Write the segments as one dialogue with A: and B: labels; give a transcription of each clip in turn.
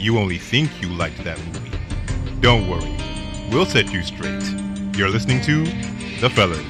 A: you only think you liked that movie. Don't worry, we'll set you straight. You're listening to The Fellas.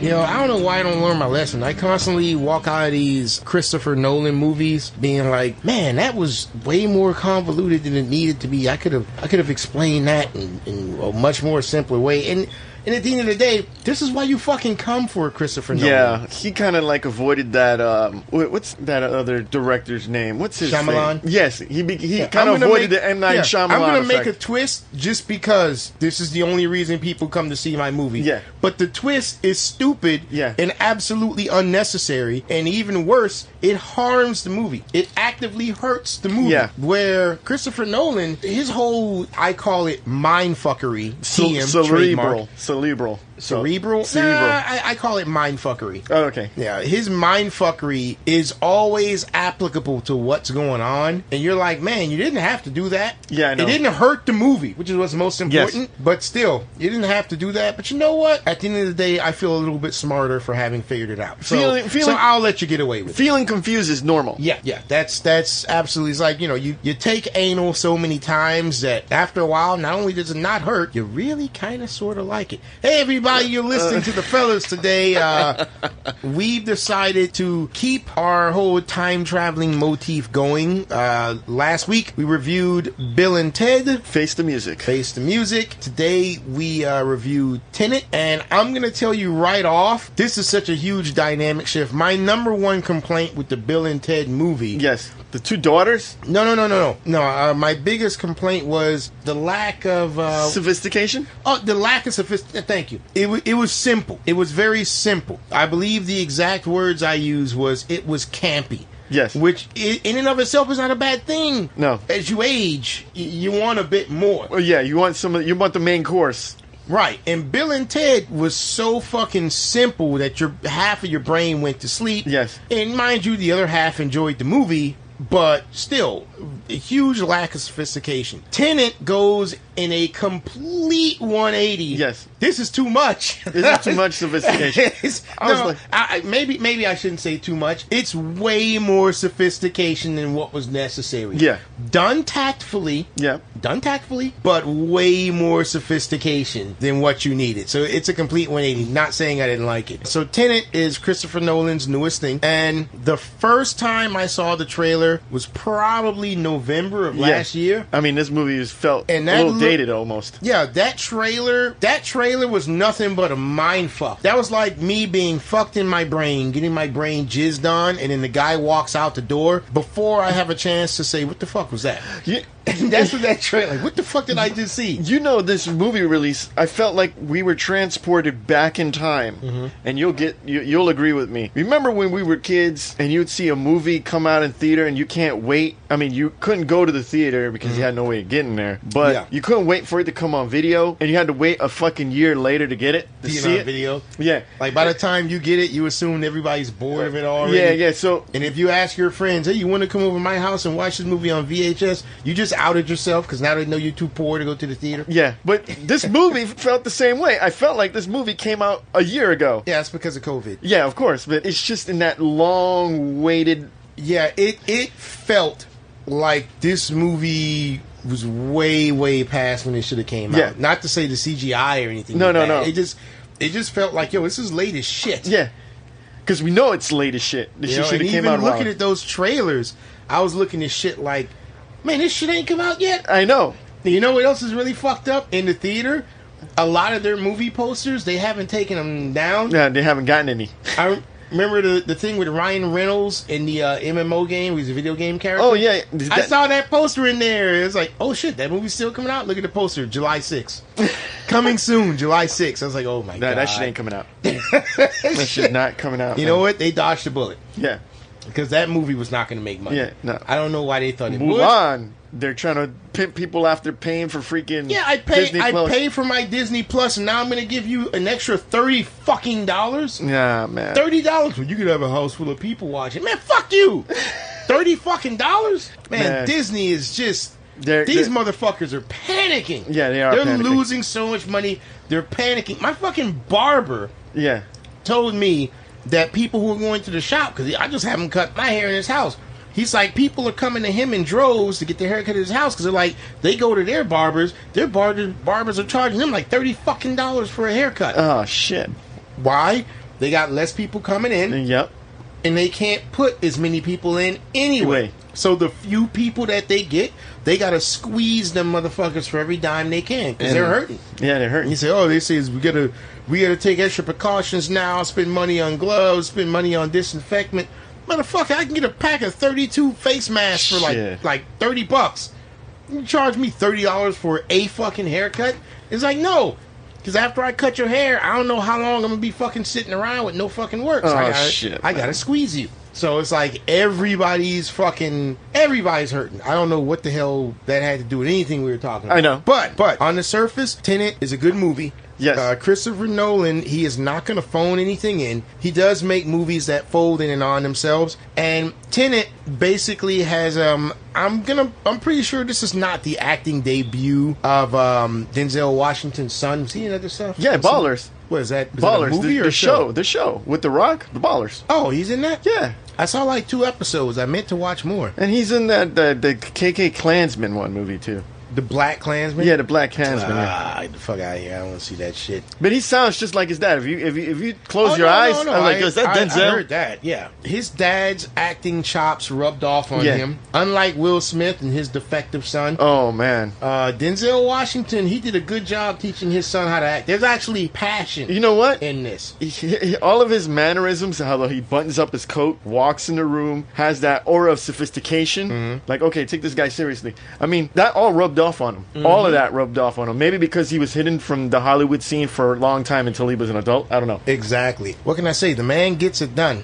B: I don't know why I don't learn my lesson. I constantly walk out of these Christopher Nolan movies being like, man, that was way more convoluted than it needed to be. I could have explained that in a much more simpler way. And at the end of the day, this is why you fucking come for Christopher Nolan.
C: Yeah, he kind of like avoided that. What's that other director's name? What's his
B: Shyamalan?
C: name? Yes, he kind of avoided the M. Night Shyamalan
B: I'm going to make
C: effect.
B: a twist just because this is the only reason people come to see my movie.
C: Yeah.
B: But the twist is stupid and absolutely unnecessary. And even worse, it harms the movie. It actively hurts the movie.
C: Yeah.
B: Where Christopher Nolan, his whole, I call it mindfuckery.
C: Cerebral.
B: Cerebral? Nah, I call it mindfuckery.
C: Oh, okay.
B: Yeah, his mindfuckery is always applicable to what's going on. And you're like, man, you didn't have to do that.
C: Yeah, I know.
B: It didn't hurt the movie, which is what's most important.
C: Yes.
B: But still, you didn't have to do that. But you know what? At the end of the day, I feel a little bit smarter for having figured it out. So I'll let you get away with it.
C: Feeling confused is normal.
B: Yeah. That's absolutely, it's like, you take anal so many times that after a while, not only does it not hurt, you really kind of sort of like it. Hey, everybody, you're listening to The Fellas today. We've decided to keep our whole time traveling motif going. Last week, we reviewed Bill and Ted.
C: Face the Music.
B: Today, we reviewed Tenet. And I'm going to tell you right off, this is such a huge dynamic shift. My number one complaint with the Bill and Ted movie.
C: Yes. The two daughters?
B: No. My biggest complaint was the lack of
C: sophistication.
B: Oh, the lack of sophistication. Thank you. It was simple. It was very simple. I believe the exact words I used was it was campy.
C: Yes.
B: Which in and of itself is not a bad thing.
C: No.
B: As you age, you want a bit more.
C: Well, yeah, you want the main course.
B: Right, and Bill and Ted was so fucking simple that half of your brain went to sleep.
C: Yes.
B: And mind you, the other half enjoyed the movie, but still, a huge lack of sophistication. Tenet goes in a complete 180.
C: Yes.
B: This is too much.
C: This is too much sophistication.
B: Maybe I shouldn't say too much. It's way more sophistication than what was necessary.
C: Yeah.
B: Done tactfully.
C: Yeah.
B: Done tactfully, but way more sophistication than what you needed. So it's a complete 180. Not saying I didn't like it. So Tenet is Christopher Nolan's newest thing. And the first time I saw the trailer was probably November of last year.
C: I mean, this movie felt a little dated almost.
B: Yeah, that trailer was nothing but a mind fuck. That was like me being fucked in my brain, getting my brain jizzed on, and then the guy walks out the door before I have a chance to say, what the fuck was that? Yeah. And that's what that trailer, like, what the fuck did I just see?
C: This movie release, I felt like we were transported back in time.
B: Mm-hmm.
C: And you'll agree with me. Remember when we were kids and you'd see a movie come out in theater and you can't wait? I mean, you couldn't go to the theater because you had no way of getting there. But you couldn't wait for it to come on video, and you had to wait a fucking year later to get it, to see it.
B: Video?
C: Yeah.
B: Like, by the time you get it, you assume everybody's bored of it already.
C: Yeah, so...
B: And if you ask your friends, hey, you want to come over to my house and watch this movie on VHS? You just outed yourself because now they know you're too poor to go to the theater.
C: Yeah, but this movie felt the same way. I felt like this movie came out a year ago.
B: Yeah, it's because of COVID.
C: Yeah, of course, but it's just in that long-waited...
B: Yeah, it felt like this movie was way past when it should have came out. Not to say the CGI or anything.
C: No.
B: It just felt like, yo, this is late as shit.
C: Yeah, because we know it's late as shit. This shit should have came out.
B: Even looking at those trailers, I was looking at shit like, man, this shit ain't come out yet.
C: I know.
B: You know what else is really fucked up? In the theater, a lot of their movie posters, they haven't taken them down.
C: Yeah, they haven't gotten any.
B: I remember the thing with Ryan Reynolds in the MMO game. He's a video game character.
C: Oh, yeah.
B: I saw that poster in there. It was like, oh, shit, that movie's still coming out? Look at the poster, July 6th. Coming soon, July 6th. I was like, oh, my God.
C: That shit ain't coming out. That shit not coming out.
B: You know what? They dodged the bullet.
C: Yeah.
B: Because that movie was not going to make money.
C: Yeah, no.
B: I don't know why they thought it would.
C: Mulan. They're trying to pimp people after paying for freaking Disney Plus.
B: I pay for my Disney Plus, and now I'm going to give you an extra $30 fucking dollars?
C: Yeah, man.
B: $30? Well, you could have a house full of people watching. Man, fuck you! $30 fucking dollars? Man, Disney is just... These motherfuckers are panicking.
C: Yeah, they are.
B: They're
C: panicking.
B: losing so much money. They're panicking. My fucking barber told me that people who are going to the shop, because I just haven't cut my hair in his house. He's like, people are coming to him in droves to get their hair cut at his house because they're like, they go to their barbers are charging them like $30 fucking for a haircut.
C: Oh, shit.
B: Why? They got less people coming in.
C: Yep.
B: And they can't put as many people in anyway. So the few people that they get, they got to squeeze them motherfuckers for every dime they can because they're hurting.
C: Yeah, they're hurting.
B: You say, oh, they say we gotta take extra precautions now, spend money on gloves, spend money on disinfectant. Motherfucker, I can get a pack of 32 face masks for like $30. You charge me $30 for a fucking haircut? It's like, no. Because after I cut your hair, I don't know how long I'm going to be fucking sitting around with no fucking work. So I got to squeeze you. So it's like everybody's hurting. I don't know what the hell that had to do with anything we were talking about.
C: I know.
B: But on the surface, Tenet is a good movie.
C: Yes.
B: Christopher Nolan, he is not going to phone anything in. He does make movies that fold in and on themselves. And Tenet basically has, I'm pretty sure this is not the acting debut of Denzel Washington's son. Was he in other stuff?
C: Yeah, Ballers.
B: What is that?
C: Ballers,
B: that a movie
C: the
B: or
C: show. The show with The Rock, The Ballers.
B: Oh, he's in that?
C: Yeah.
B: I saw like 2 episodes. I meant to watch more.
C: And he's in the KK Klansman one movie too.
B: The Black Klansman?
C: Yeah, the Black Klansman.
B: Get the fuck out of here. I don't want to see that shit.
C: But he sounds just like his dad. If you close your eyes, I'm like, is that Denzel?
B: I heard that, yeah. His dad's acting chops rubbed off on him. Unlike Will Smith and his defective son.
C: Oh, man.
B: Denzel Washington, he did a good job teaching his son how to act. There's actually passion.
C: You know what?
B: In this.
C: All of his mannerisms, how he buttons up his coat, walks in the room, has that aura of sophistication. Mm-hmm. Like, okay, take this guy seriously. I mean, that all rubbed off on him. Mm-hmm. All of that rubbed off on him. Maybe because he was hidden from the Hollywood scene for a long time until he was an adult. I don't know.
B: Exactly. What can I say? The man gets it done.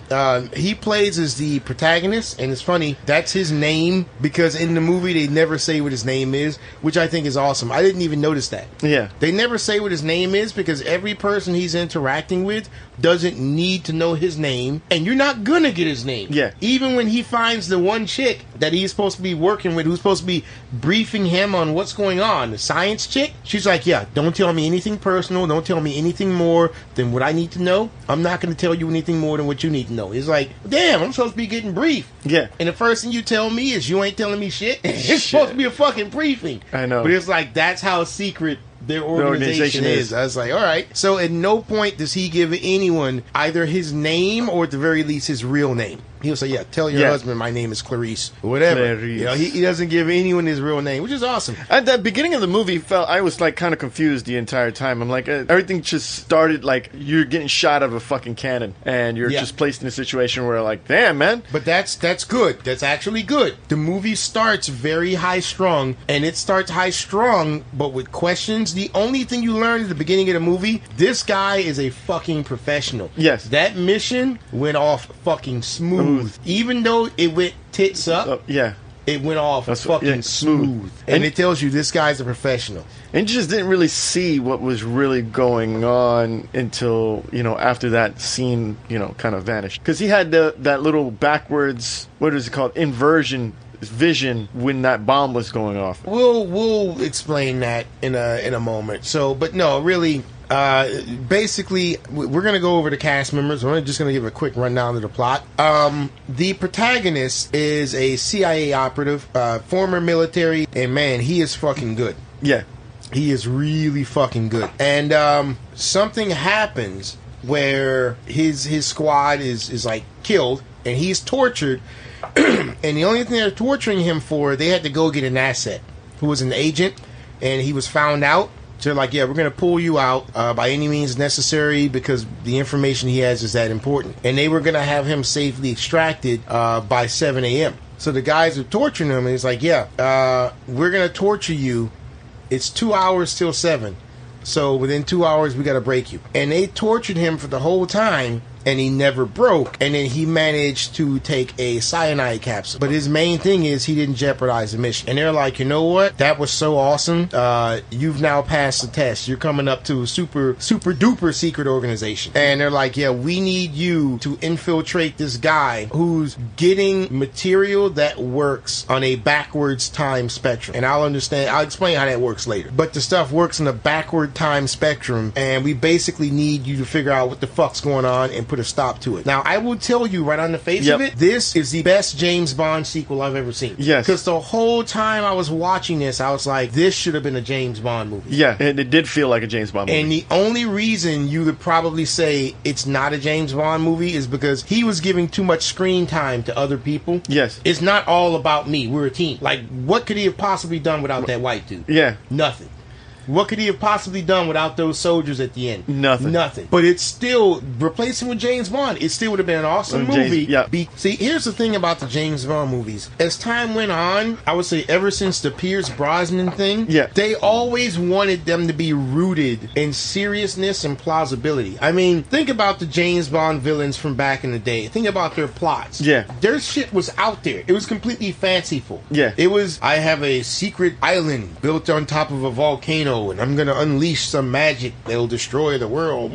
B: He plays as the protagonist, and it's funny, that's his name, because in the movie they never say what his name is, which I think is awesome. I didn't even notice that.
C: Yeah.
B: They never say what his name is because every person he's interacting with doesn't need to know his name, and you're not gonna get his name.
C: Yeah.
B: Even when he finds the one chick that he's supposed to be working with, who's supposed to be briefing him on what's going on, the science chick, she's like, yeah, don't tell me anything personal, don't tell me anything more than what I need to know. I'm not going to tell you anything more than what you need to know. It's like, damn, I'm supposed to be getting briefed.
C: Yeah.
B: And the first thing you tell me is you ain't telling me shit. It's supposed to be a fucking briefing.
C: I know.
B: But it's like, that's how secret their organization is. I was like, all right. So at no point does he give anyone either his name or at the very least his real name. He'll say, yeah, tell your husband my name is Clarice, or whatever.
C: Clarice.
B: You know, he doesn't give anyone his real name, which is awesome.
C: At the beginning of the movie, I was like kind of confused the entire time. I'm like, everything just started like you're getting shot out of a fucking cannon, and you're just placed in a situation where like, damn, man.
B: But that's good. That's actually good. The movie starts very high strung, and it starts high strung, but with questions. The only thing you learn at the beginning of the movie, this guy is a fucking professional.
C: Yes.
B: That mission went off fucking smooth. Even though it went tits up, it went off fucking smooth. And it tells you this guy's a professional.
C: And you just didn't really see what was really going on until, after that scene, kind of vanished. Because he had that little backwards, what is it called, inversion vision when that bomb was going off.
B: We'll explain that in a moment. So, but no, really... basically, we're going to go over the cast members. We're just going to give a quick rundown of the plot. The protagonist is a CIA operative, former military, and man, he is fucking good.
C: Yeah.
B: He is really fucking good. And something happens where his squad is like killed, and he's tortured, and the only thing they're torturing him for, they had to go get an asset who was an agent, and he was found out. So they're like, yeah, we're going to pull you out by any means necessary because the information he has is that important. And they were going to have him safely extracted by 7 a.m. So the guys are torturing him, and he's like, yeah, we're going to torture you. It's 2 hours till 7. So within 2 hours, we got to break you. And they tortured him for the whole time. and he never broke. And then he managed to take a cyanide capsule. But his main thing is he didn't jeopardize the mission. And they're like, you know what? That was so awesome. You've now passed the test. You're coming up to a super duper secret organization. And they're like, yeah, we need you to infiltrate this guy who's getting material that works on a backwards time spectrum. And I'll explain how that works later. But the stuff works in a backward time spectrum, and we basically need you to figure out what the fuck's going on and put a stop to it. Now, I will tell you right on the face of it, this is the best James Bond sequel I've ever seen.
C: Yes.
B: Because the whole time I was watching this, I was like, this should have been a James Bond movie.
C: Yeah, it did feel like a James Bond movie.
B: And the only reason you could probably say it's not a James Bond movie is because he was giving too much screen time to other people.
C: Yes.
B: It's not all about me. We're a team. Like, what could he have possibly done without that white dude?
C: Yeah.
B: Nothing. What could he have possibly done without those soldiers at the end?
C: Nothing.
B: But it's still, replacing with James Bond, it still would have been an awesome movie. See, here's the thing about the James Bond movies. As time went on, I would say ever since the Pierce Brosnan thing, they always wanted them to be rooted in seriousness and plausibility. I mean, think about the James Bond villains from back in the day. Think about their plots.
C: Yeah.
B: Their shit was out there. It was completely fanciful.
C: Yeah.
B: It was, I have a secret island built on top of a volcano, and I'm gonna unleash some magic that'll destroy the world.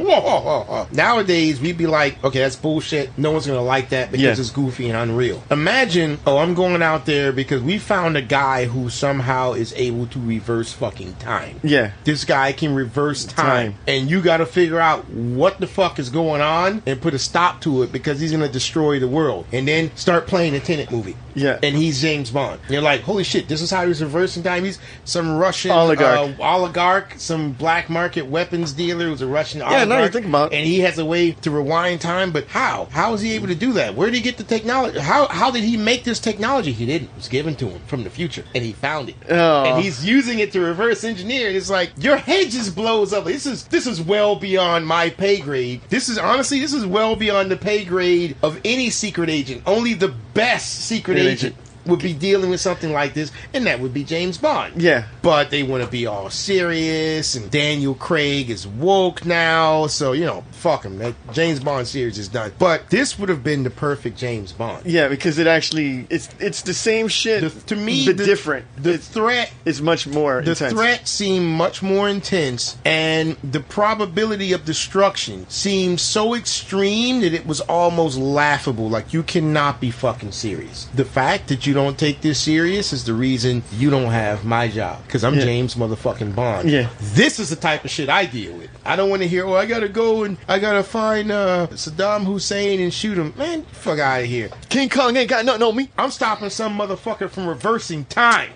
B: Nowadays, we'd be like, okay, that's bullshit. No one's gonna like that because it's goofy and unreal. Imagine, I'm going out there because we found a guy who somehow is able to reverse fucking time.
C: Yeah.
B: This guy can reverse time. And you gotta figure out what the fuck is going on and put a stop to it because he's gonna destroy the world. And then start playing a Tenet movie.
C: Yeah.
B: And he's James Bond. And you're like, holy shit, this is how he's reversing time. He's some Russian oligarch, some black market weapons dealer who's a Russian oligarch.
C: Yeah, now you think about it.
B: And he has a way to rewind time, but how? How is he able to do that? Where did he get the technology? How did he make this technology? He didn't. It was given to him from the future, and he found it.
C: Oh.
B: And he's using it to reverse engineer. It's like, your head just blows up. This is well beyond my pay grade. This is well beyond the pay grade of any secret agent. Only the best secret agent would be dealing with something like this, and that would be James Bond.
C: Yeah.
B: But they want to be all serious, and Daniel Craig is woke now, so, fuck him. That James Bond series is done. But this would have been the perfect James Bond.
C: Yeah, because it's the same shit.
B: To me, the threat
C: is much more intense.
B: The threat seemed much more intense, and the probability of destruction seemed so extreme that it was almost laughable. Like, you cannot be fucking serious. The fact that you don't take this serious is the reason you don't have my job, because I'm James motherfucking Bond.
C: Yeah.
B: This is the type of shit I deal with. I don't want to hear, I gotta go and I gotta find Saddam Hussein and shoot him. Man, fuck out of here.
C: King Kong ain't got nothing on me.
B: I'm stopping some motherfucker from reversing time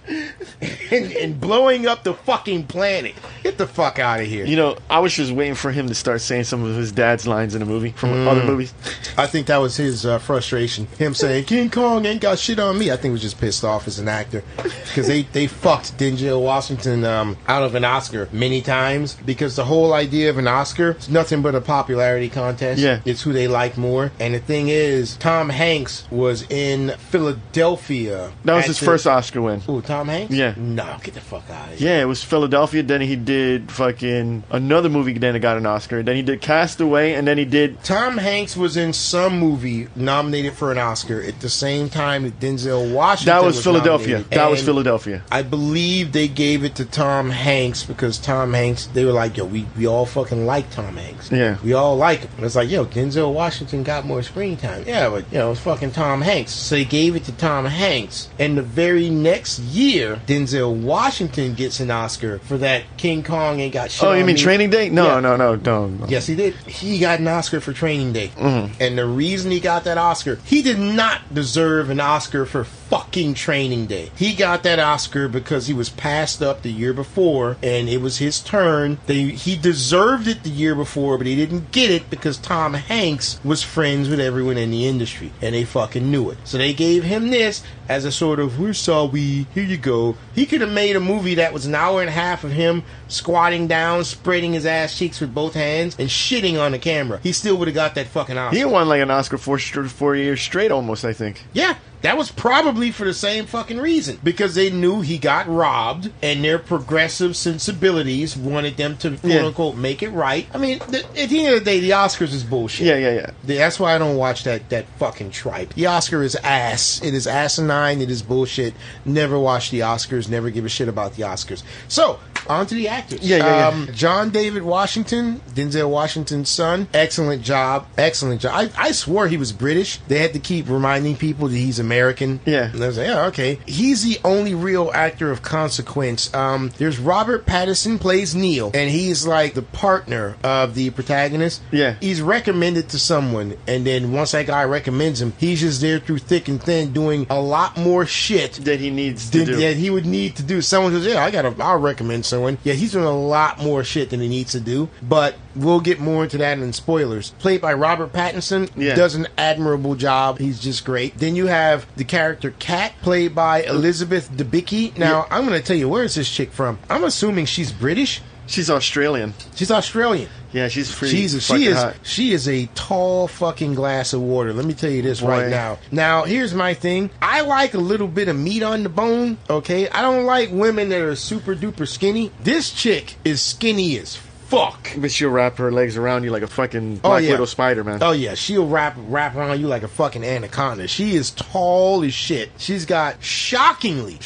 B: and blowing up the fucking planet. Get the fuck out of here.
C: I was just waiting for him to start saying some of his dad's lines in the movie from other movies.
B: I think that was his frustration. Him saying, King Kong ain't got shit on me. I think he was just pissed off as an actor because they fucked Denzel Washington out of an Oscar many times, because the whole idea of an Oscar is nothing but a popularity contest.
C: Yeah.
B: It's who they like more. And the thing is, Tom Hanks was in Philadelphia.
C: That was his first Oscar win.
B: Ooh, Tom Hanks?
C: Yeah.
B: No, get the fuck out of here.
C: Yeah, it was Philadelphia. Then he did fucking another movie. Then it got an Oscar. Then he did Castaway, and then he did.
B: Tom Hanks was in some movie nominated for an Oscar at the same time that Denzel Washington.
C: That was Philadelphia.
B: Nominated.
C: That was Philadelphia.
B: I believe they gave it to Tom Hanks because Tom Hanks. They were like, yo, we all fucking like Tom Hanks.
C: Yeah.
B: We all like him. It's like, yo, Denzel Washington got more screen time. Yeah, but it's fucking Tom Hanks. So they gave it to Tom Hanks, and the very next year, Denzel Washington gets an Oscar for that King Kong ain't got shit.
C: Oh, you mean
B: me.
C: Training Day? No,
B: Yeah.
C: don't.
B: Yes, he did. He got an Oscar for Training Day. Mm-hmm. And the reason he got that Oscar, he did not deserve an Oscar for fucking Training Day. He got that Oscar because he was passed up the year before, and it was his turn. He deserved it the year before, but he didn't get it because Tom Hanks was friends with everyone in the industry, and they fucking knew it. So they gave him this as a sort of, we're sorry, here you go. He could have made a movie that was an hour and a half of him squatting down, spreading his ass cheeks with both hands, and shitting on the camera. He still would have got that fucking Oscar.
C: He won like an Oscar 4 years straight almost, I think.
B: Yeah. that was probably for the same fucking reason. Because they knew he got robbed, and their progressive sensibilities wanted them to, quote-unquote, make it right. I mean, at the end of the day, the Oscars is bullshit.
C: Yeah.
B: That's why I don't watch that fucking tripe. The Oscar is ass. It is asinine. It is bullshit. Never watch the Oscars. Never give a shit about the Oscars. So, on to the actors. John David Washington, Denzel Washington's son. Excellent job. I swore he was British. They had to keep reminding people that he's American.
C: Yeah.
B: And I was like, yeah, okay. He's the only real actor of consequence. There's Robert Pattinson plays Neil, and he's like the partner of the protagonist.
C: Yeah.
B: He's recommended to someone, and then once that guy recommends him, he's just there through thick and thin doing a lot more shit
C: that he needs to do.
B: That he would need to do. Someone says, yeah, I'll recommend someone. Yeah, he's doing a lot more shit than he needs to do, but we'll get more into that in spoilers. Played by Robert Pattinson, does an admirable job. He's just great. Then you have the character Kat, played by Elizabeth Debicki. Now, I'm going to tell you, where is this chick from? I'm assuming she's British.
C: She's Australian. Yeah, she's pretty hot.
B: She is a tall fucking glass of water. Let me tell you this right now. Now, here's my thing. I like a little bit of meat on the bone, okay? I don't like women that are super duper skinny. This chick is skinny as fuck.
C: But she'll wrap her legs around you like a fucking Black Widow spider, man.
B: Oh, yeah. She'll wrap around you like a fucking anaconda. She is tall as shit. She's got shockingly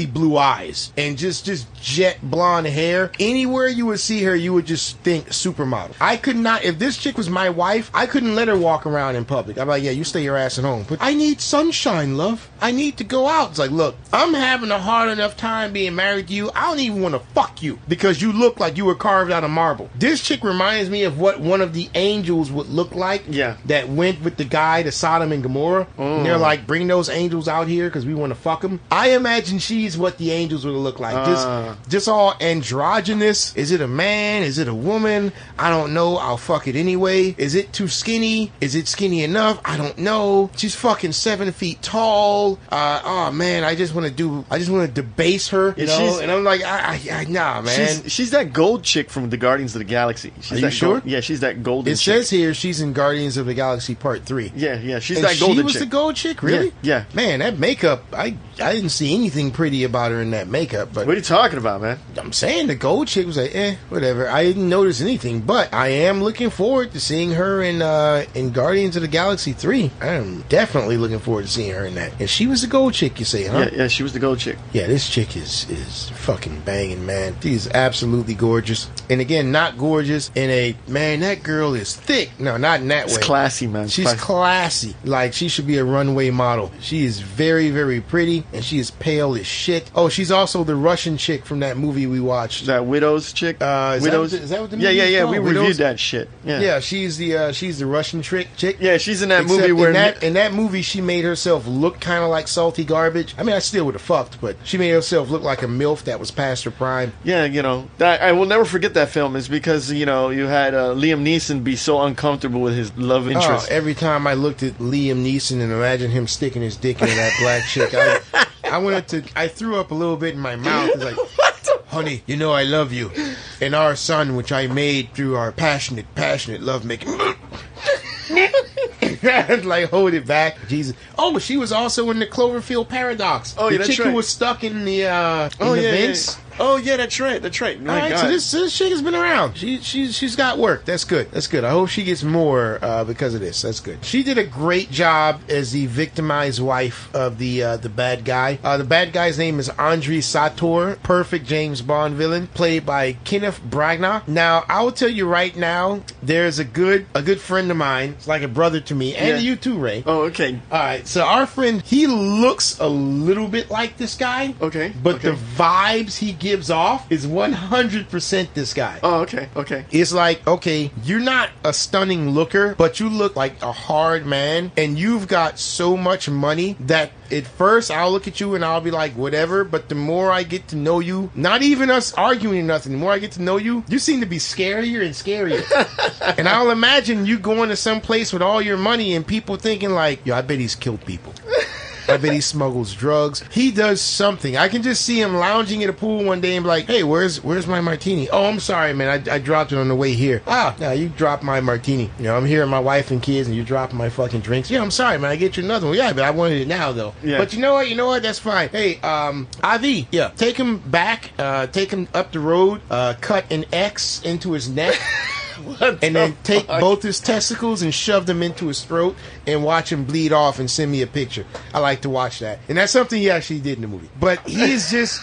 B: blue eyes and just jet blonde hair. Anywhere you would see her, you would just think supermodel. I could not, if this chick was my wife, I couldn't let her walk around in public. I'm like, yeah, you stay your ass at home. But I need sunshine, love. I need to go out. It's like, look, I'm having a hard enough time being married to you. I don't even want to fuck you because you look like you were carved out of marble. This chick reminds me of what one of the angels would look like.
C: Yeah.
B: That went with the guy to Sodom and Gomorrah. And they're like, bring those angels out here because we want to fuck them. I imagine she's what the angels would look like. Just all androgynous. Is it a man? Is it a woman? I don't know. I'll fuck it anyway. Is it too skinny? Is it skinny enough? I don't know. She's fucking 7 feet tall. Oh man, I just want to debase her, you know? And I'm like, nah, man.
C: She's that gold chick from the Guardians of the Galaxy.
B: Are you sure?
C: Yeah, she's that golden
B: chick. It says here she's in Guardians of the Galaxy Part 3.
C: Yeah, she's that golden chick.
B: She was the gold chick, really?
C: Yeah.
B: Man, that makeup, I didn't see anything pretty about her in that makeup. But
C: what are you talking about, man?
B: I'm saying the gold chick was like, whatever. I didn't notice anything, but I am looking forward to seeing her in Guardians of the Galaxy 3. I am definitely looking forward to seeing her in that. And she was the gold chick, you say, huh?
C: Yeah, she was the gold chick.
B: Yeah, this chick is fucking banging, man. She's absolutely gorgeous. And again, not gorgeous in a, man, that girl is thick. No, not in that way.
C: It's classy, man.
B: She's classy. Like, she should be a runway model. She is very, very pretty, and she is pale as shit. Oh, she's also the Russian chick from that movie we watched.
C: That Widows chick?
B: Widows? Is that what the movie is
C: Yeah,
B: called?
C: we reviewed that shit.
B: Yeah, she's the Russian chick.
C: Yeah, she's in that movie where...
B: In that movie, she made herself look kind of like salty garbage. I mean, I still would have fucked, but she made herself look like a MILF that was past her prime.
C: Yeah, you know, I will never forget that film. Is because, you know, you had Liam Neeson be so uncomfortable with his love interest.
B: Every time I looked at Liam Neeson and imagined him sticking his dick into that black chick, I threw up a little bit in my mouth. It's like, honey, you know I love you. And our son, which I made through our passionate lovemaking. Like, hold it back. Jesus. Oh, but she was also in the Cloverfield Paradox.
C: Oh, yeah, that's right.
B: The chick who was stuck in the vents.
C: Yeah. Oh, yeah, that's right. My
B: All right,
C: God.
B: so this chick has been around. She's got work. That's good. I hope she gets more because of this. That's good. She did a great job as the victimized wife of the bad guy. The bad guy's name is Andrei Sator, perfect James Bond villain, played by Kenneth Branagh. Now, I will tell you right now, there's a good friend of mine. It's like a brother to me, and you too, Ray.
C: Oh, okay.
B: All right, so our friend, he looks a little bit like this guy.
C: Okay.
B: But the vibes he gives off is 100% this guy.
C: Oh, okay.
B: It's like, okay, you're not a stunning looker, but you look like a hard man, and you've got so much money that at first I'll look at you and I'll be like, whatever, but the more I get to know you, not even us arguing or nothing, the more I get to know you, you seem to be scarier and scarier. And I'll imagine you going to some place with all your money and people thinking like, yo, I bet he's killed people. I bet he smuggles drugs. He does something. I can just see him lounging in a pool one day and be like, hey, where's my martini? Oh, I'm sorry, man. I dropped it on the way here. Yeah, you dropped my martini. You know, I'm here with my wife and kids and you're dropping my fucking drinks. Yeah, I'm sorry, man. I get you another one. Yeah, but I wanted it now, though. Yeah. But you know what? That's fine. Hey, Avi, yeah, take him back, take him up the road, cut an X into his neck. And then take both his testicles and shove them into his throat and watch him bleed off and send me a picture. I like to watch that. And that's something he actually did in the movie. But he is just,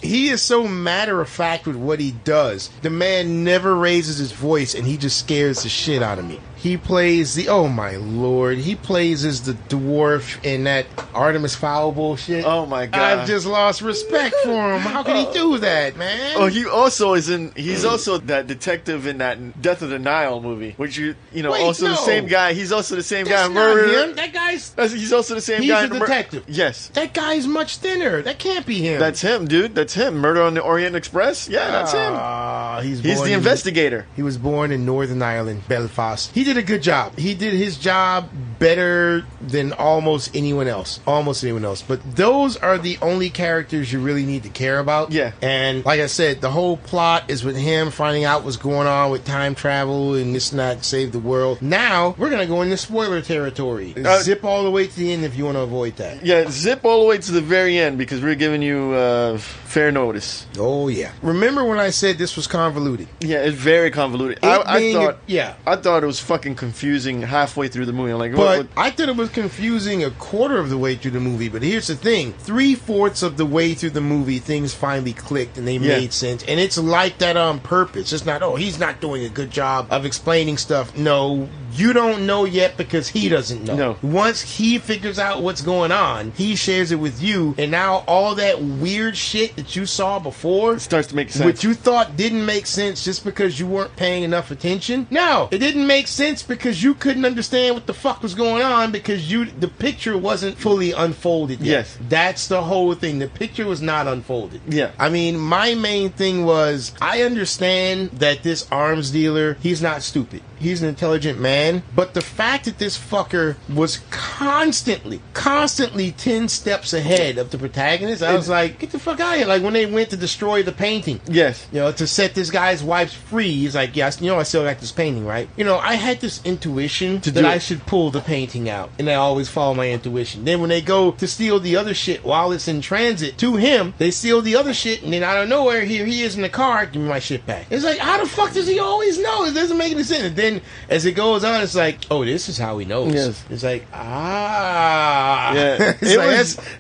B: he is so matter of fact with what he does. The man never raises his voice and he just scares the shit out of me. He plays oh my lord, he plays as the dwarf in that Artemis Fowl bullshit.
C: Oh my god.
B: I've just lost respect for him. How can he do that, man?
C: Oh, he's also that detective in that Death of the Nile movie, which the same guy. He's also the same guy.
B: Not him. That guy's.
C: He's also the same guy.
B: He's a detective.
C: Yes.
B: That guy's much thinner. That can't be him.
C: That's him, dude. That's him. Murder on the Orient Express. Yeah, that's him. He's the investigator.
B: He was born in Northern Ireland, Belfast. He did a good job. He did his job better than almost anyone else. But those are the only characters you really need to care about.
C: Yeah.
B: And like I said, the whole plot is with him finding out what's going on with time travel and this not save the world. Now, we're going to go into spoiler territory. Zip all the way to the end if you want to avoid that.
C: Yeah, zip all the way to the very end because we're giving you fair notice.
B: Oh, yeah. Remember when I said this was convoluted?
C: Yeah, it's very convoluted. I thought it was fucking confusing halfway through the movie. I'm like,
B: but I thought it was confusing a quarter of the way through the movie. But here's the thing: 3/4 of the way through the movie, things finally clicked and they made sense. And it's like that on purpose. It's not, he's not doing a good job of explaining stuff. No, you don't know yet because he doesn't know.
C: No.
B: Once he figures out what's going on, he shares it with you, and now all that weird shit that you saw before
C: starts to make sense.
B: What you thought didn't make sense just because you weren't paying enough attention. No, it didn't make sense because you couldn't understand what the fuck was going on because the picture wasn't fully unfolded yet.
C: Yes.
B: That's the whole thing. The picture was not unfolded.
C: Yeah.
B: I mean, my main thing was, I understand that this arms dealer, he's not stupid. He's an intelligent man. But the fact that this fucker was constantly 10 steps ahead of the protagonist, I was like, get the fuck out of here. Like when they went to destroy the painting.
C: Yes.
B: To set this guy's wife free. He's like, yeah, I still got this painting, right? I had this intuition that I should pull the painting out. And I always follow my intuition. Then when they go to steal the other shit while it's in transit to him, they steal the other shit. And then out of nowhere, here he is in the car. Give me my shit back. It's like, how the fuck does he always know? It doesn't make any sense. And then as it goes on, it's like, oh, this is how he knows.
C: Yes.
B: It's like, yeah.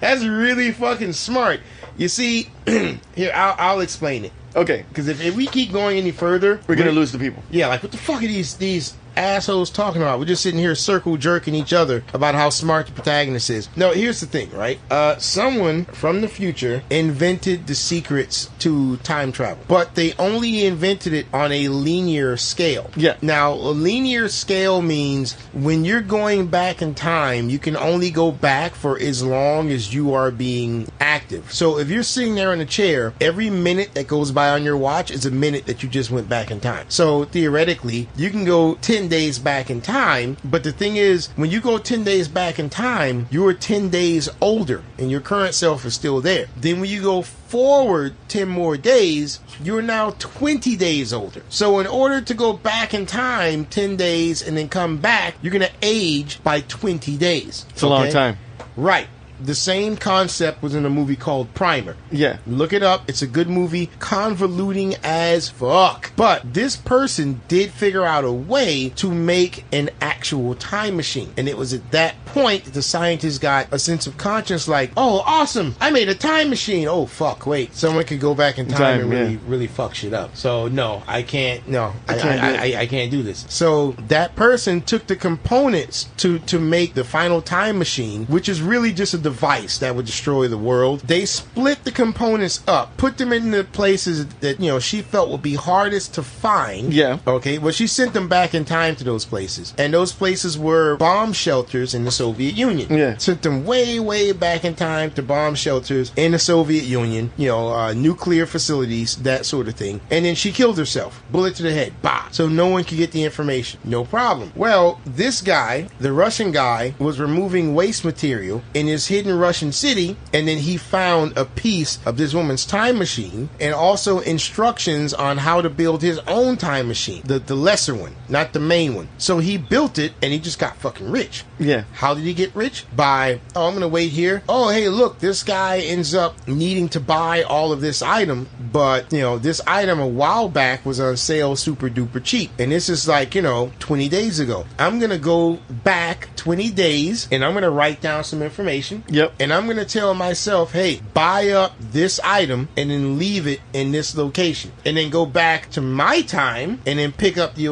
B: That's really fucking smart. You see, here, I'll explain it.
C: Okay.
B: Because if we keep going any further,
C: we're going to lose the people.
B: Yeah, like, what the fuck are these assholes talking about? We're just sitting here circle jerking each other about how smart the protagonist is. No, here's the thing, right? Someone from the future invented the secrets to time travel, but they only invented it on a linear scale.
C: Yeah.
B: Now, a linear scale means when you're going back in time, you can only go back for as long as you are being active. So if you're sitting there in a chair, every minute that goes by on your watch is a minute that you just went back in time. So theoretically, you can go 10 days back in time, but the thing is, when you go 10 days back in time, you're 10 days older and your current self is still there. Then when you go forward 10 more days, you're now 20 days older. So in order to go back in time 10 days and then come back, you're going to age by 20 days.
C: It's a long time.
B: Right. The same concept was in a movie called Primer.
C: Yeah.
B: Look it up. It's a good movie. Convoluting as fuck. But this person did figure out a way to make an actual time machine. And it was at that point that the scientists got a sense of conscience like, oh, awesome. I made a time machine. Oh, fuck. Wait. Someone could go back in time and really fuck shit up. So, no, I can't. No, I can't do this. So that person took the components to make the final time machine, which is really just a device that would destroy the world. They split the components up, put them in the places that she felt would be hardest to find.
C: Yeah.
B: Okay. Well, she sent them back in time to those places, and those places were bomb shelters in the Soviet Union.
C: Yeah.
B: Sent them way, way back in time to bomb shelters in the Soviet Union, nuclear facilities, that sort of thing. And then she killed herself. Bullet to the head. Bah! So no one could get the information. No problem. Well, this guy, the Russian guy, was removing waste material in his hidden Russian city, and then he found a piece of this woman's time machine and also instructions on how to build his own time machine. The lesser one, not the main one. So he built it, and he just got fucking rich.
C: Yeah.
B: How did he get rich? By, I'm gonna wait here. Oh, hey, look, this guy ends up needing to buy all of this item, but, this item a while back was on sale super duper cheap. And this is like, 20 days ago. I'm gonna go back 20 days, and I'm gonna write down some information.
C: Yep.
B: And I'm gonna tell myself, hey, buy up this item, and then leave it in this location. And then go back to my time, and then pick up the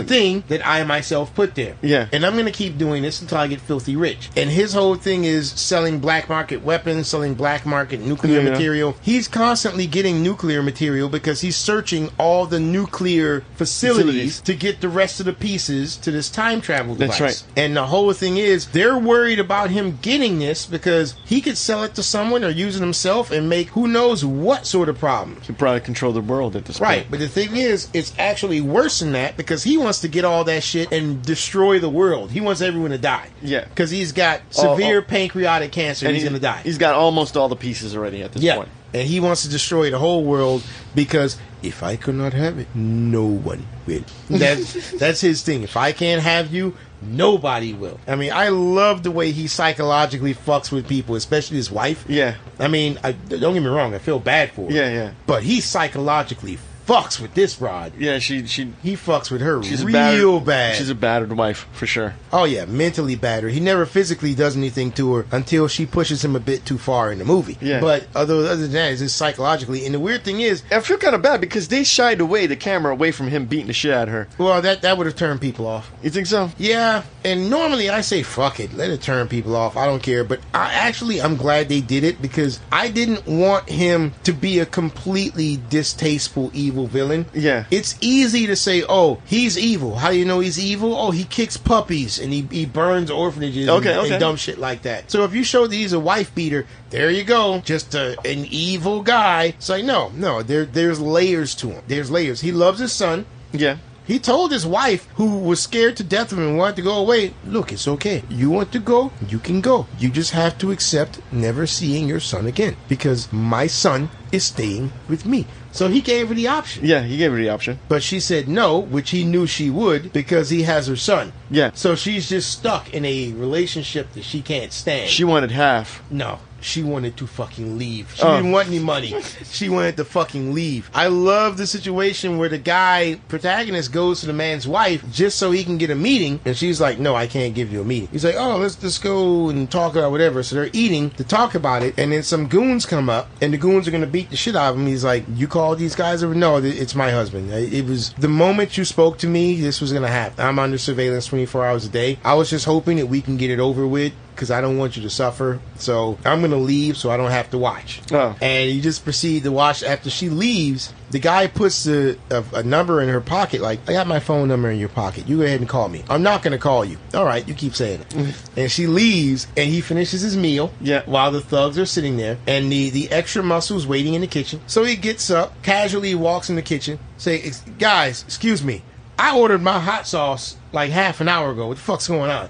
B: thing that I myself put there.
C: Yeah.
B: And I'm gonna keep doing this until I get filthy rich. And his whole thing is selling black market weapons, selling black market nuclear material. He's constantly getting nuclear material because he's searching all the nuclear facilities to get the rest of the pieces to this time travel device.
C: That's right.
B: And the whole thing is, they're worried about him getting this because he could sell it to someone or use it himself and make who knows what sort of problems.
C: He probably control the world at this point.
B: Right, but the thing is, it's actually worse than that because he wants to get all that shit and destroy the world. He wants everyone to die.
C: Yeah.
B: Because he's got severe pancreatic cancer and he's going to die.
C: He's got almost all the pieces already at this point.
B: And he wants to destroy the whole world because if I could not have it, no one will. That's his thing. If I can't have you, nobody will. I mean, I love the way he psychologically fucks with people, especially his wife.
C: Yeah.
B: I mean, don't get me wrong, I feel bad for her.
C: Yeah.
B: But he psychologically fucks with this broad.
C: Yeah, he
B: fucks with her
C: she's
B: real bad.
C: She's a battered wife, for sure.
B: Oh yeah, mentally battered. He never physically does anything to her until she pushes him a bit too far in the movie.
C: Yeah.
B: But other than that, it's just psychologically. And the weird thing is,
C: I feel kind of bad because they shied the camera away from him beating the shit out of her.
B: Well, that would have turned people off.
C: You think so?
B: Yeah. And normally I say fuck it, let it turn people off. I don't care. But I'm glad they did it because I didn't want him to be a completely distasteful evil villain.
C: Yeah.
B: It's easy to say, oh, he's evil. How do you know he's evil? Oh, he kicks puppies and he burns orphanages and dumb shit like that. So if you show that he's a wife beater, there you go. Just an evil guy. It's like, no, there's layers to him. There's layers. He loves his son.
C: Yeah.
B: He told his wife, who was scared to death of him and wanted to go away, look, it's okay. You want to go? You can go. You just have to accept never seeing your son again because my son is staying with me. So he gave her the option.
C: Yeah, he gave her the option.
B: But she said no, which he knew she would because he has her son.
C: Yeah.
B: So she's just stuck in a relationship that she can't stand.
C: She wanted half.
B: No. She wanted to fucking leave. She didn't want any money. She wanted to fucking leave. I love the situation where the protagonist goes to the man's wife just so he can get a meeting, and she's like, no, I can't give you a meeting. He's like, oh, let's go and talk about whatever. So they're eating to talk about it, and then some goons come up, and the goons are going to beat the shit out of him. He's like, you called these guys over? No, it's my husband. It was the moment you spoke to me, this was going to happen. I'm under surveillance 24 hours a day. I was just hoping that we can get it over with because I don't want you to suffer. So I'm going to leave so I don't have to watch.
C: Oh.
B: And you just proceed to watch. After she leaves, the guy puts a number in her pocket, like, I got my phone number in your pocket. You go ahead and call me. I'm not going to call you. All right, you keep saying it. And she leaves, and he finishes his meal while the thugs are sitting there, and the extra muscle's waiting in the kitchen. So he gets up, casually walks in the kitchen, say, guys, excuse me, I ordered my hot sauce like half an hour ago. What the fuck's going on?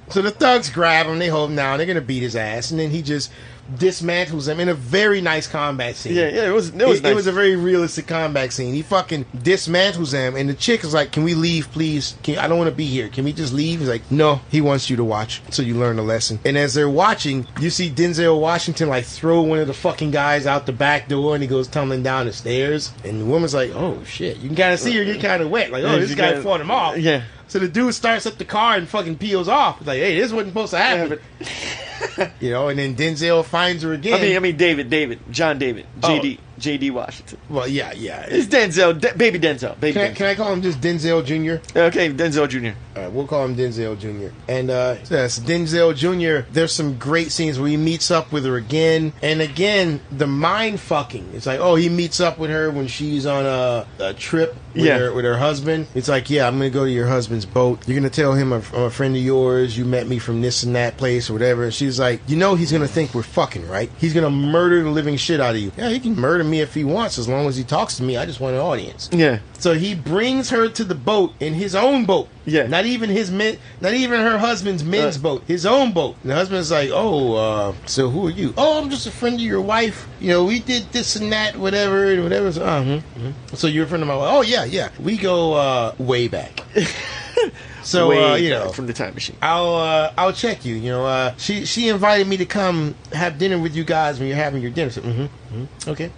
B: So the thugs grab him, they hold him down, they're going to beat his ass, and then he just dismantles him in a very nice combat scene.
C: Yeah, it was nice.
B: It was a very realistic combat scene. He fucking dismantles him, and the chick is like, can we leave, please? I don't want to be here. Can we just leave? He's like, no, he wants you to watch, so you learn a lesson. And as they're watching, you see Denzel Washington like throw one of the fucking guys out the back door, and he goes tumbling down the stairs, and the woman's like, oh shit. You can kind of see her get kind of wet, like, oh, this guy fought him off.
C: Yeah.
B: So the dude starts up the car and fucking peels off. It's like, hey, this wasn't supposed to happen. And then Denzel finds her again.
C: I mean, John David, J.D. Washington.
B: Well, yeah.
C: It's Denzel, baby Denzel.
B: Can I call him just Denzel Jr.?
C: Okay, Denzel Jr.
B: All right, we'll call him Denzel Jr. And yes, Denzel Jr., there's some great scenes where he meets up with her again. And again, the mind fucking. It's like, oh, he meets up with her when she's on a trip with her husband. It's like, yeah, I'm gonna go to your husband's boat. You're gonna tell him I'm a friend of yours. You met me from this and that place or whatever. And she's like, you know, he's gonna think we're fucking, right? He's gonna murder the living shit out of you. Yeah, he can murder me if he wants, as long as he talks to me. I just want an audience.
C: Yeah.
B: So he brings her to the boat in his own boat.
C: Yeah.
B: Not even her husband's men's boat. His own boat. And the husband's like, oh, so who are you? Oh, I'm just a friend of your wife. You know, we did this and that, whatever, and whatever. So, so you're a friend of my wife. Oh, yeah. We go way back. So you know,
C: from the time machine.
B: I'll check you. You know, she invited me to come have dinner with you guys when you're having your dinner. So, okay,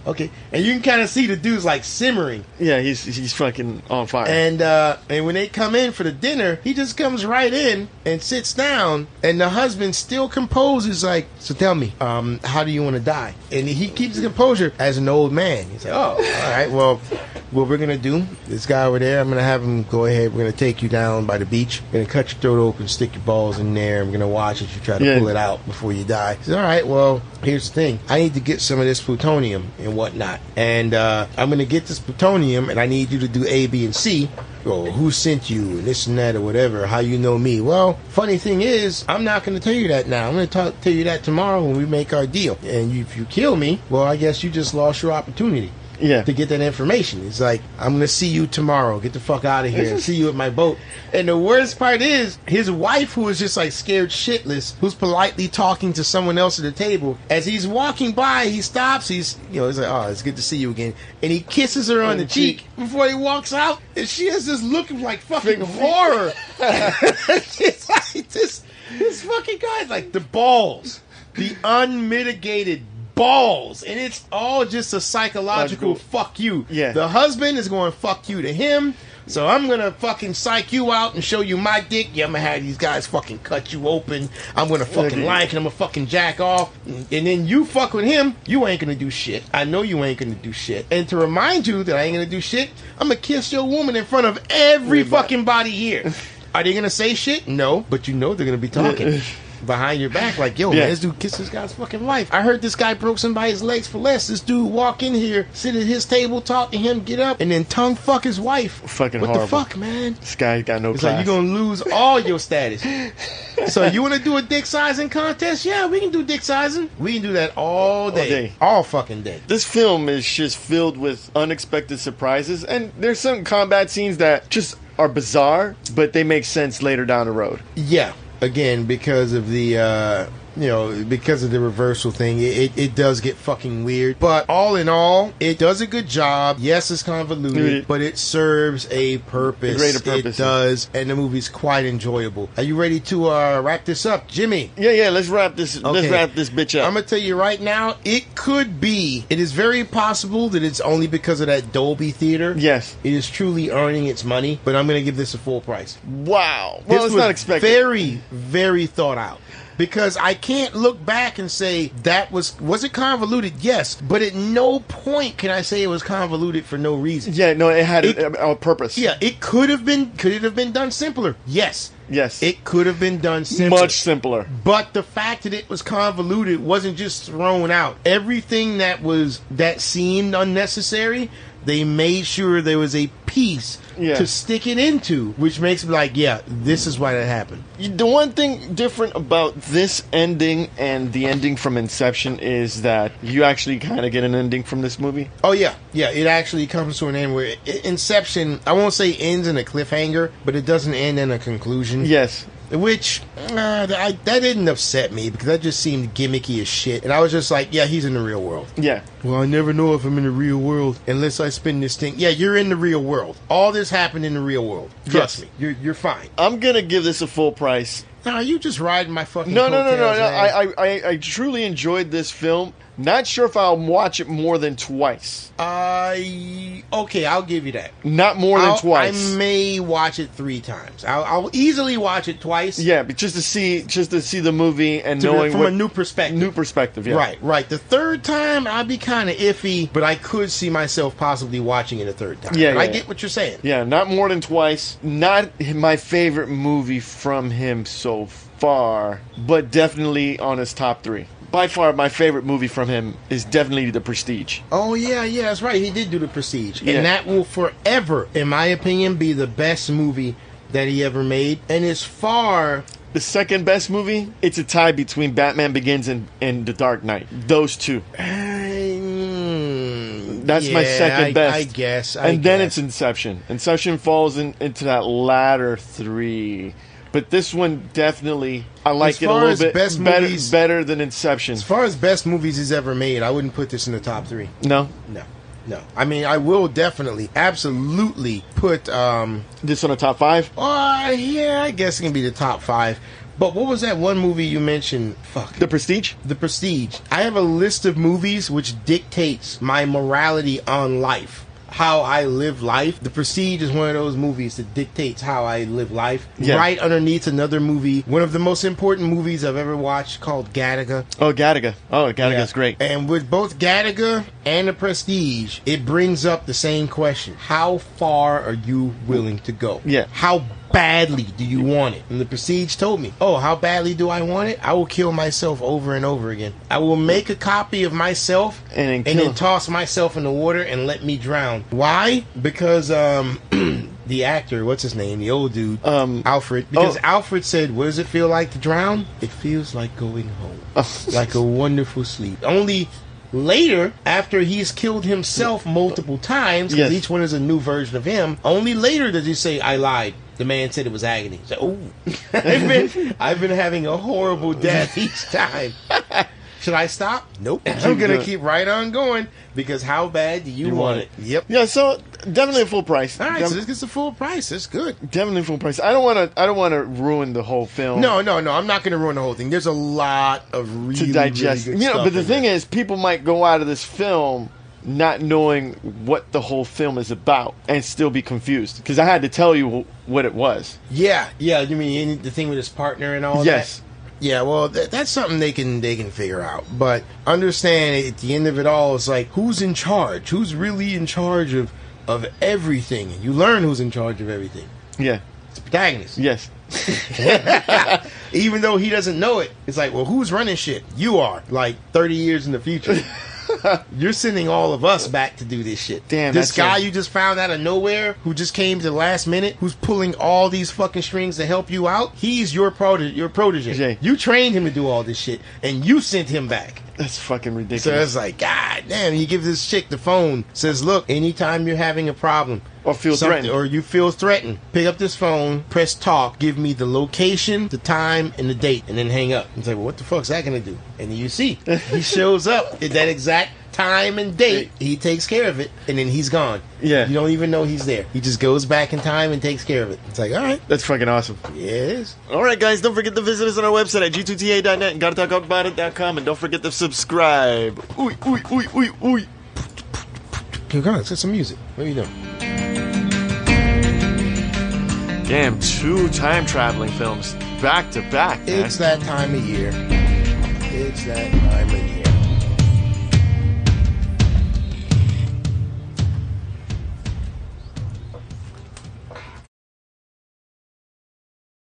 B: and you can kind of see the dude's like simmering.
C: Yeah, he's fucking on fire.
B: And when they come in for the dinner, he just comes right in and sits down, and the husband still composed is like, so tell me, how do you want to die? And he keeps his composure as an old man. He's like, oh, all right, well, what we're gonna do, this guy over there, I'm gonna have him go ahead. We're gonna take you down by the beach. We're gonna cut your throat open, stick your balls in there. I'm gonna watch as you try to pull it out before you die. He says, all right, well, here's the thing. I need to get some of this plutonium and whatnot, and I'm gonna get this plutonium, and I need you to do A, B, and C. Or who sent you, and this and that, or whatever. How you know me? Well, funny thing is, I'm not going to tell you that now. I'm going to tell you that tomorrow when we make our deal. And if you kill me, well, I guess you just lost your opportunity.
C: Yeah.
B: To get that information. It's like, I'm going to see you tomorrow. Get the fuck out of here and see you at my boat. And the worst part is, his wife, who is just like scared shitless, who's politely talking to someone else at the table, as he's walking by, he stops. He's like, oh, it's good to see you again. And he kisses her on the cheek before he walks out. And she has this look of like fucking horror. It's like this fucking guy's like the balls. The unmitigated balls, and it's all just a psychological fuck you.
C: Yeah.
B: The husband is going fuck you to him, so I'm gonna fucking psych you out and show you my dick. Yeah, I'm gonna have these guys fucking cut you open. I'm gonna fucking like, and I'm gonna fucking jack off, and then you fuck with him. You ain't gonna do shit. I know you ain't gonna do shit. And to remind you that I ain't gonna do shit, I'm gonna kiss your woman in front of every fucking body here. Are they gonna say shit? No, but you know they're gonna be talking behind your back, like, yo, man, this dude kissed this guy's fucking wife. I heard this guy broke somebody's legs for less. This dude walk in here, sit at his table, talk to him, get up, and then tongue fuck his wife.
C: Fucking
B: what
C: horrible.
B: The fuck, man?
C: This guy got no
B: it's
C: class.
B: Like, you're gonna lose all your status. So you want to do a dick sizing contest? Yeah, we can do dick sizing. We can do that all day. All fucking day.
C: This film is just filled with unexpected surprises, and there's some combat scenes that just are bizarre, but they make sense later down the road.
B: Yeah. Again, because of the because of the reversal thing, it does get fucking weird. But all in all, it does a good job. Yes, it's convoluted, but it serves a purpose.
C: A greater purpose.
B: It does, and the movie's quite enjoyable. Are you ready to wrap this up, Jimmy?
C: Yeah. Let's wrap this. Okay. Let's wrap this bitch up.
B: I'm gonna tell you right now, it is very possible that it's only because of that Dolby theater.
C: Yes,
B: it is truly earning its money. But I'm gonna give this a full price.
C: Wow. Well, it's not expected.
B: Very, very thought out. Because I can't look back and say that was it convoluted? Yes, but at no point can I say it was convoluted for no reason.
C: Yeah, no, it had a purpose.
B: Yeah, it could it have been done simpler? Yes.
C: Yes.
B: It could have been done simpler.
C: Much simpler.
B: But the fact that it was convoluted wasn't just thrown out. Everything that seemed unnecessary, they made sure there was a piece to stick it into, which makes me like, yeah, this is why that happened.
C: The one thing different about this ending and the ending from Inception is that you actually kind of get an ending from this movie.
B: Oh, yeah. Yeah, it actually comes to an end where Inception, I won't say ends in a cliffhanger, but it doesn't end in a conclusion.
C: Yes.
B: Which, that didn't upset me, because that just seemed gimmicky as shit. And I was just like, yeah, he's in the real world.
C: Yeah.
B: Well, I never know if I'm in the real world unless I spin this thing. Yeah, you're in the real world. All this happened in the real world. Trust me. You're fine.
C: I'm going to give this a full price.
B: No, you just riding my fucking
C: No.
B: coattails,
C: I truly enjoyed this film. Not sure if I'll watch it more than twice.
B: Okay, I'll give you that.
C: Not more than twice.
B: I may watch it 3 times. I'll easily watch it twice.
C: Yeah, but just to see the movie and knowing
B: from a new perspective.
C: New perspective, yeah.
B: Right. The 3rd time, I'd be kind of iffy, but I could see myself possibly watching it a 3rd time.
C: Yeah,
B: I get what you're saying.
C: Yeah, not more than twice. Not my favorite movie from him so far, but definitely on his top 3. by far my favorite movie from him is definitely The Prestige.
B: Oh yeah, that's right. He did do The Prestige,
C: Yeah.
B: and that will forever, in my opinion, be the best movie that he ever made. And as far
C: The second best movie, it's a tie between Batman Begins and The Dark Knight. Those two. That's my second best.
B: I guess.
C: Then it's Inception. Inception falls into that latter three. But this one definitely, I like it a little bit better than Inception.
B: As far as best movies he's ever made, I wouldn't put this in the top 3.
C: No?
B: No. I mean, I will definitely, absolutely put...
C: this on the top 5?
B: Yeah, I guess it can be the top 5. But what was that one movie you mentioned? Fuck.
C: The Prestige?
B: The Prestige. I have a list of movies which dictates my morality on life. How I live life. The Prestige is one of those movies that dictates how I live life.
C: Yeah.
B: Right underneath another movie, one of the most important movies I've ever watched, called Gattaca.
C: Oh, Gattaca. Oh, Gattaca's great.
B: And with both Gattaca and The Prestige, it brings up the same question. How far are you willing to go?
C: Yeah.
B: How badly do you want it? And The Prestige told me, oh, how badly do I want it? I will kill myself over and over again. I will make a copy of myself and then toss myself in the water and let me drown. Why? Because the actor, what's his name, the old dude, Alfred, because Alfred said, what does it feel like to drown? It feels like going home. Like a wonderful sleep. Only later, after he's killed himself multiple times, because each one is a new version of him, only later does he say, I lied. The man said it was agony. So, I've been having a horrible death each time. Should I stop? Nope. I'm going to keep right on going, because how bad do you want it? Yep.
C: Yeah, so definitely a full price.
B: All right, so this gets a full price. That's good.
C: Definitely full price. I don't want to ruin the whole film.
B: No. I'm not going to ruin the whole thing. There's a lot of really,
C: to digest.
B: Really good stuff
C: but the thing is, people might go out of this film not knowing what the whole film is about and still be confused, because I had to tell you what it was.
B: Yeah. You mean the thing with his partner and all that?
C: Yes.
B: Yeah, well, that's something they can figure out. But understand, at the end of it all, it's like, who's in charge? Who's really in charge of everything? And you learn who's in charge of everything.
C: Yeah.
B: It's the protagonist.
C: Yes.
B: Even though he doesn't know it, it's like, well, who's running shit? You are, like 30 years in the future. You're sending all of us back to do this shit.
C: Damn,
B: this guy you just found out of nowhere, who just came to the last minute, who's pulling all these fucking strings to help you out, he's your protege. You trained him to do all this shit, and you sent him back.
C: That's fucking ridiculous.
B: So it's like, God damn, you give this chick the phone, says, look, anytime you're having a problem,
C: or feel threatened,
B: or you feel threatened, pick up this phone, press talk, give me the location, the time, and the date, and then hang up. It's like, well, what the fuck's that gonna do? And then you see, he shows up at that exact time and date. He takes care of it, and then he's gone.
C: Yeah.
B: You don't even know he's there. He just goes back in time and takes care of it. It's like, all right.
C: That's fucking awesome.
B: Yeah, it is.
C: All right, guys, don't forget to visit us on our website at g2ta.net and gottatalkabout.com, and don't forget to subscribe. Ooh.
B: Come on, let's get some music. What are you doing?
C: Damn, 2 time-traveling films back to back, man.
B: It's that time of year. It's that time of year.